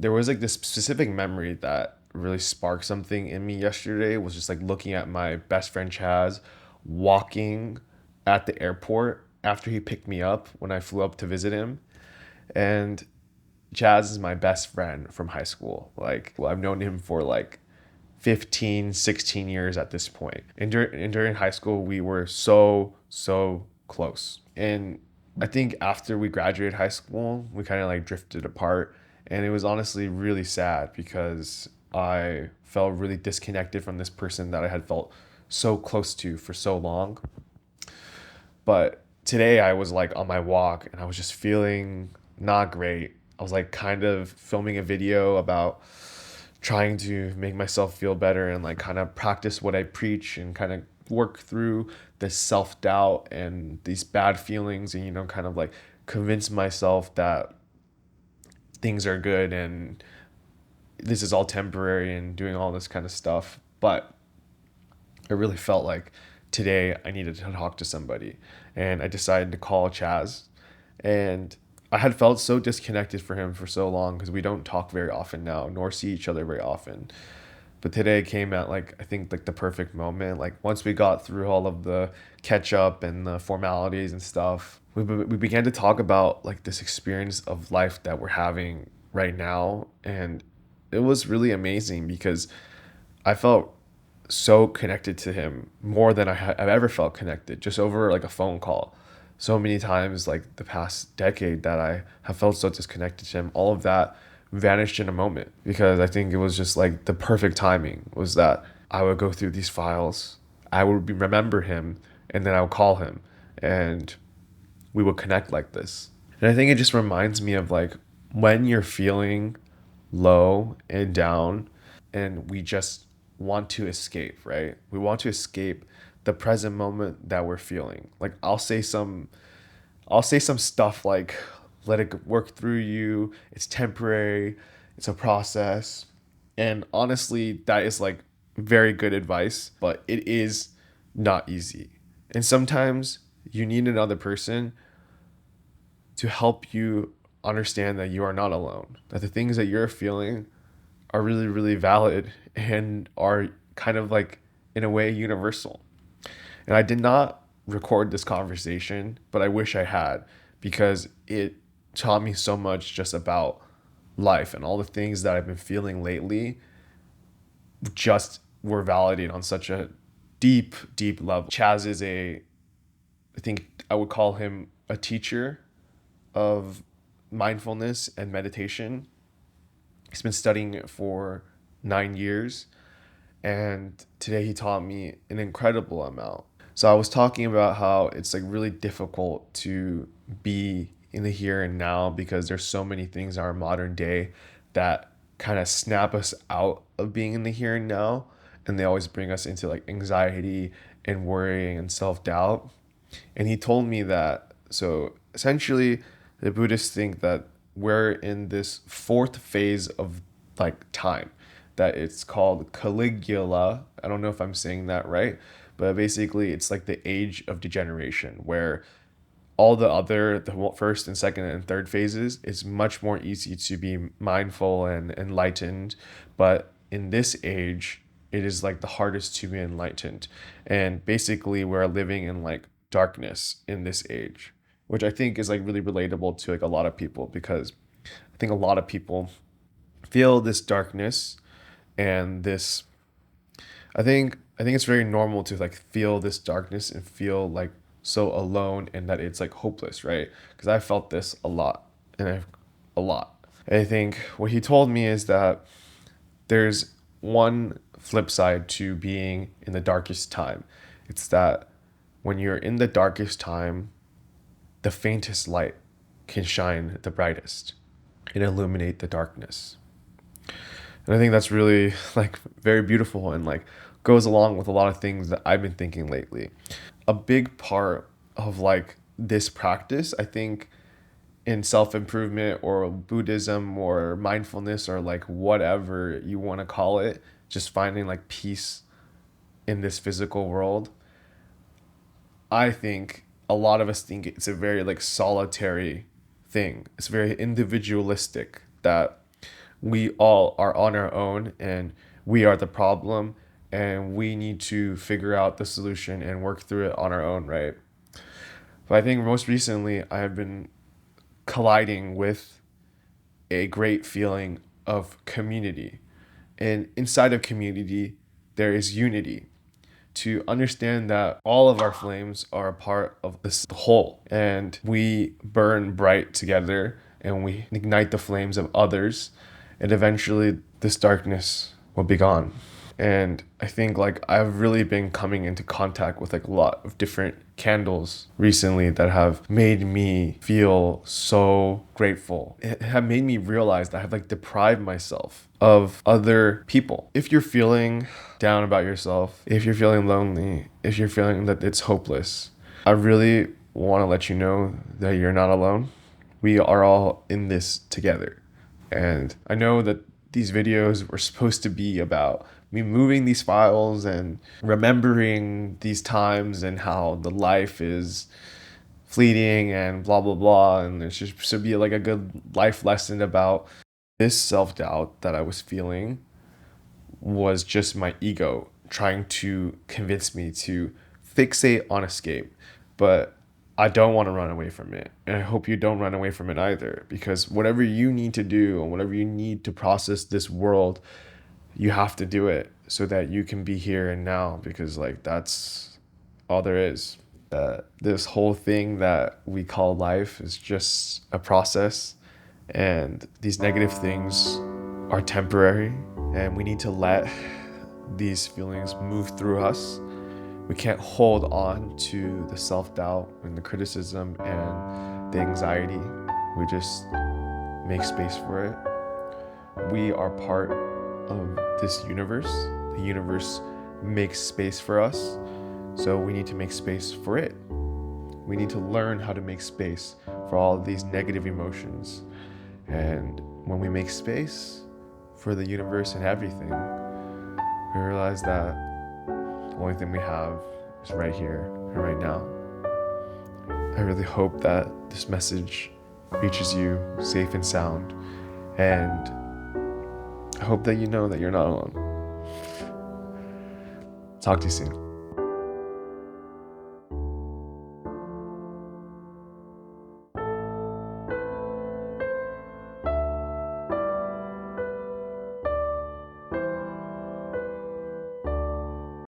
there was like this specific memory that really sparked something in me yesterday was just like looking at my best friend Chaz walking at the airport after he picked me up when I flew up to visit him. And Chaz is my best friend from high school. Like, well, I've known him for like 15, 16 years at this point. And during high school, we were so close. And I think after we graduated high school, we kind of like drifted apart. And it was honestly really sad because I felt really disconnected from this person that I had felt so close to for so long. But today I was like on my walk and I was just feeling not great. I was like kind of filming a video about trying to make myself feel better and like kind of practice what I preach and kind of work through this self doubt and these bad feelings and, kind of like convince myself that things are good and this is all temporary and doing all this kind of stuff. But I really felt like today I needed to talk to somebody. And I decided to call Chaz. And I had felt so disconnected for him for so long because we don't talk very often now, nor see each other very often. But today came at like I think like the perfect moment. Like once we got through all of the catch up and the formalities and stuff, we began to talk about like this experience of life that we're having right now, and it was really amazing because I felt so connected to him more than I've ever felt connected just over like a phone call. So many times, like the past decade, that I have felt so disconnected to him, all of that vanished in a moment because I think it was just like the perfect timing was that I would go through these files, remember him, and then I would call him and we would connect like this. And I think it just reminds me of like when you're feeling low and down and we just want to escape, right? We want to escape the present moment that we're feeling. Like I'll say some stuff like let it work through you. It's temporary. It's a process. And honestly, that is like very good advice, but it is not easy. And sometimes you need another person to help you understand that you are not alone, that the things that you're feeling are really, really valid and are kind of like, in a way, universal. And I did not record this conversation, but I wish I had because it taught me so much just about life and all the things that I've been feeling lately just were validated on such a deep, deep level. Chaz is I think I would call him a teacher of mindfulness and meditation. He's been studying it for 9 years, and today he taught me an incredible amount. So I was talking about how it's like really difficult to be in the here and now because there's so many things in our modern day that kind of snap us out of being in the here and now, and they always bring us into like anxiety and worrying and self-doubt. And he told me that so essentially the Buddhists think that we're in this fourth phase of like time, that it's called Caligula. I don't know if I'm saying that right, but basically it's like the age of degeneration where all the first and second and third phases, it's much more easy to be mindful and enlightened. But in this age, it is like the hardest to be enlightened. And basically, we're living in like darkness in this age, which I think is like really relatable to like a lot of people because I think a lot of people feel this darkness and this I think it's very normal to like feel this darkness and feel like so alone and that it's like hopeless, right? Because I felt this a lot and a lot. And I think what he told me is that there's one flip side to being in the darkest time. It's that when you're in the darkest time, the faintest light can shine the brightest and illuminate the darkness. And I think that's really like very beautiful and like goes along with a lot of things that I've been thinking lately. A big part of like this practice, I think, in self improvement or Buddhism or mindfulness or like whatever you want to call it, just finding like peace in this physical world. I think a lot of us think it's a very like solitary thing. It's very individualistic that we all are on our own and we are the problem, and we need to figure out the solution and work through it on our own, right? But I think most recently I have been colliding with a great feeling of community. And inside of community, there is unity. To understand that all of our flames are a part of this whole, and we burn bright together and we ignite the flames of others, and eventually this darkness will be gone. And I think like I've really been coming into contact with like a lot of different candles recently that have made me feel so grateful. It have made me realize that I have like deprived myself of other people. If you're feeling down about yourself, if you're feeling lonely, if you're feeling that it's hopeless, I really want to let you know that you're not alone. We are all in this together. And I know that these videos were supposed to be about me moving these files and remembering these times and how the life is fleeting and blah, blah, blah. And it should be like a good life lesson about this self-doubt that I was feeling was just my ego trying to convince me to fixate on escape. But I don't want to run away from it. And I hope you don't run away from it either, because whatever you need to do and whatever you need to process this world, you have to do it so that you can be here and now, because like that's all there is. This whole thing that we call life is just a process, and these negative things are temporary, and we need to let these feelings move through us. We can't hold on to the self-doubt and the criticism and the anxiety. We just make space for it. We are part of this universe. The universe makes space for us, so we need to make space for it. We need to learn how to make space for all of these negative emotions. And when we make space for the universe and everything, we realize that the only thing we have is right here and right now. I really hope that this message reaches you safe and sound, and I hope that you know that you're not alone. Talk to you soon.